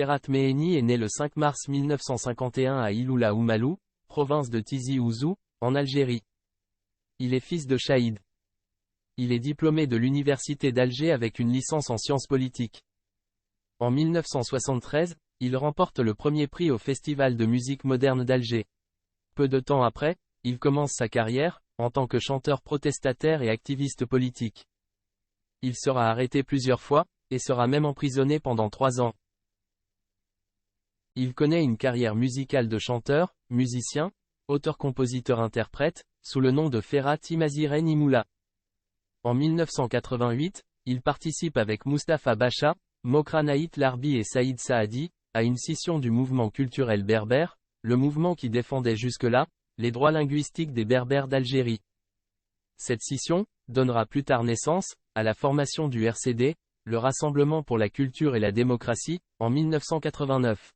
Ferhat Meheni est né le 5 mars 1951 à Iloula Oumalou, province de Tizi Ouzou, en Algérie. Il est fils de Chaïd. Il est diplômé de l'université d'Alger avec une licence en sciences politiques. En 1973, il remporte le premier prix au Festival de musique moderne d'Alger. Peu de temps après, il commence sa carrière, en tant que chanteur protestataire et activiste politique. Il sera arrêté plusieurs fois, et sera même emprisonné pendant 3 ans. Il connaît une carrière musicale de chanteur, musicien, auteur-compositeur-interprète, sous le nom de Ferhat Imazirene Imoula. En 1988, il participe avec Mustapha Bacha, Mokra Naït Larbi et Saïd Saadi, à une scission du mouvement culturel berbère, le mouvement qui défendait jusque-là les droits linguistiques des Berbères d'Algérie. Cette scission donnera plus tard naissance à la formation du RCD, le Rassemblement pour la culture et la démocratie, en 1989.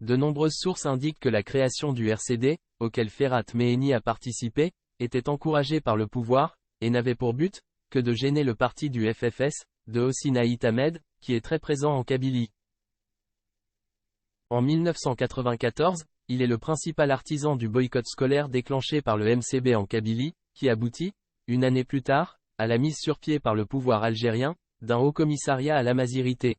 De nombreuses sources indiquent que la création du RCD, auquel Ferhat Meheni a participé, était encouragée par le pouvoir, et n'avait pour but que de gêner le parti du FFS, de Hosni Ait Ahmed, qui est très présent en Kabylie. En 1994, il est le principal artisan du boycott scolaire déclenché par le MCB en Kabylie, qui aboutit, une année plus tard, à la mise sur pied par le pouvoir algérien, d'un haut commissariat à l'amazirité.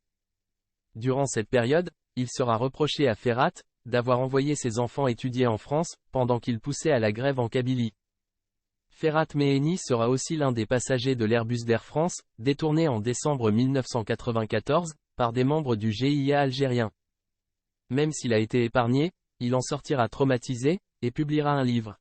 Durant cette période, il sera reproché à Ferhat d'avoir envoyé ses enfants étudier en France, pendant qu'il poussait à la grève en Kabylie. Ferhat Meheni sera aussi l'un des passagers de l'Airbus d'Air France, détourné en décembre 1994, par des membres du GIA algérien. Même s'il a été épargné, il en sortira traumatisé, et publiera un livre.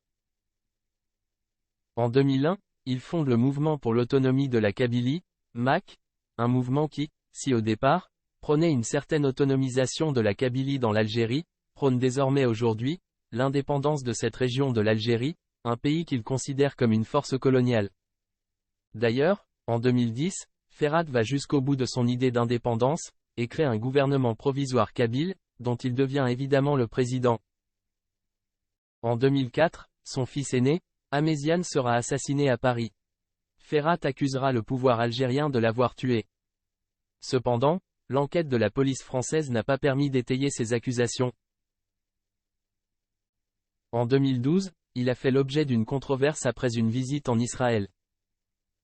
En 2001, il fonde le Mouvement pour l'autonomie de la Kabylie, MAK, un mouvement qui, si au départ, prônait une certaine autonomisation de la Kabylie dans l'Algérie, prône désormais aujourd'hui l'indépendance de cette région de l'Algérie, un pays qu'il considère comme une force coloniale. D'ailleurs, en 2010, Ferhat va jusqu'au bout de son idée d'indépendance, et crée un gouvernement provisoire kabyle, dont il devient évidemment le président. En 2004, son fils aîné, Ahmeziane sera assassiné à Paris. Ferhat accusera le pouvoir algérien de l'avoir tué. Cependant, l'enquête de la police française n'a pas permis d'étayer ces accusations. En 2012, il a fait l'objet d'une controverse après une visite en Israël.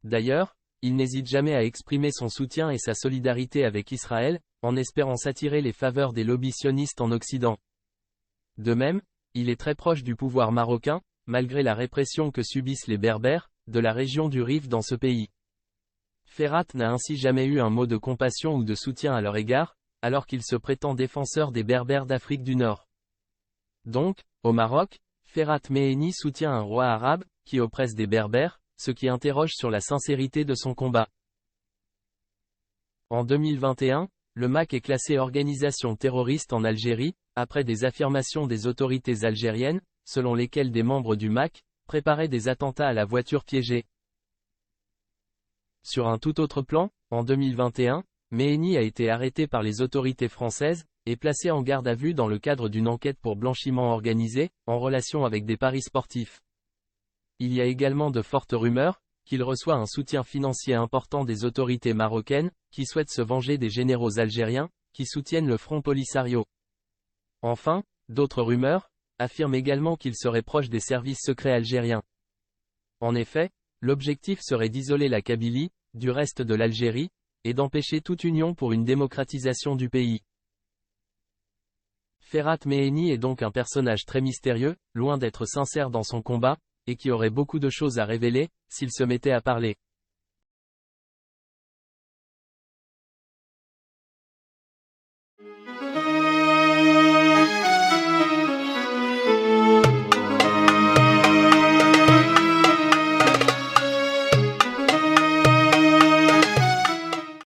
D'ailleurs, il n'hésite jamais à exprimer son soutien et sa solidarité avec Israël, en espérant s'attirer les faveurs des lobbies sionistes en Occident. De même, il est très proche du pouvoir marocain, malgré la répression que subissent les Berbères, de la région du Rif dans ce pays. Ferhat n'a ainsi jamais eu un mot de compassion ou de soutien à leur égard, alors qu'il se prétend défenseur des Berbères d'Afrique du Nord. Donc, au Maroc, Ferhat Meheni soutient un roi arabe, qui oppresse des Berbères, ce qui interroge sur la sincérité de son combat. En 2021, le MAK est classé organisation terroriste en Algérie, après des affirmations des autorités algériennes, selon lesquelles des membres du MAK préparaient des attentats à la voiture piégée. Sur un tout autre plan, en 2021, Meheni a été arrêté par les autorités françaises, et placé en garde à vue dans le cadre d'une enquête pour blanchiment organisé, en relation avec des paris sportifs. Il y a également de fortes rumeurs qu'il reçoit un soutien financier important des autorités marocaines, qui souhaitent se venger des généraux algériens, qui soutiennent le Front Polisario. Enfin, d'autres rumeurs affirment également qu'il serait proche des services secrets algériens. En effet, l'objectif serait d'isoler la Kabylie du reste de l'Algérie, et d'empêcher toute union pour une démocratisation du pays. Ferhat Meheni est donc un personnage très mystérieux, loin d'être sincère dans son combat, et qui aurait beaucoup de choses à révéler, s'il se mettait à parler.